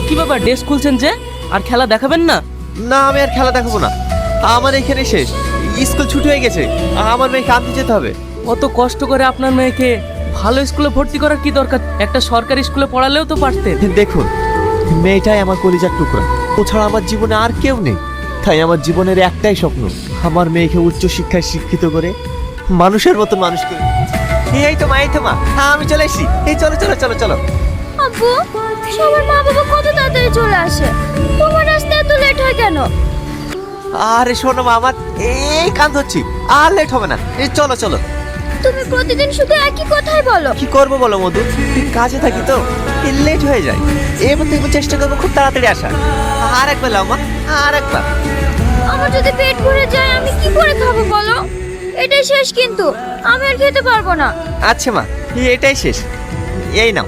কি ব্যাপার, ড্রেস খুলছেন যে? আর খেলা দেখাবেন না? না, আমি আর খেলা দেখাবো না। আমার এখানে শেষ। স্কুল ছুটি হয়ে গেছে। আমার মেয়েকে আনতে যেতে হবে। অত কষ্ট করে আপনার মেয়েকে ভালো স্কুলে ভর্তি করার কি দরকার? একটা সরকারি স্কুলে পড়ালেও তো পারতেন। দেখুন, মেয়েটাই আমার কলিজার টুকরা। ও ছাড়া আমার জীবনে আর কেউ নেই। তাই আমার জীবনের একটাই স্বপ্ন, আমার মেয়েকে উচ্চ শিক্ষায় শিক্ষিত করে মানুষের মতন মানুষ করে। এই তো মা, এই তো মা, হ্যাঁ আমি চলে এসেছি। এই চলো চলো চলো চলো। আব্বু, সবার মা বাবা কত তাড়াতাড়ি চলে আসে, তোমার আসতে এত লেট হয় কেন? আরে শোনো মা, আমার এই কাজ হচ্ছি, আর লেট হবে না। এই চলো চলো। তুমি প্রতিদিন শুধু একই কথাই বলো। কি করবো বলো মধু, কাজে থাকি তো লেট হয়ে যায়। এবার থেকে চেষ্টা করবো খুব তাড়াতাড়ি আসা। আর একবার লাও মা, আর একবার। আমার যদি পেট ভরে যায় আমি কি করে খাবো বলো? এটাই শেষ, কিন্তু আমি আর খেতে পারবো না। আচ্ছা মা, এটাই শেষ। এই নাও।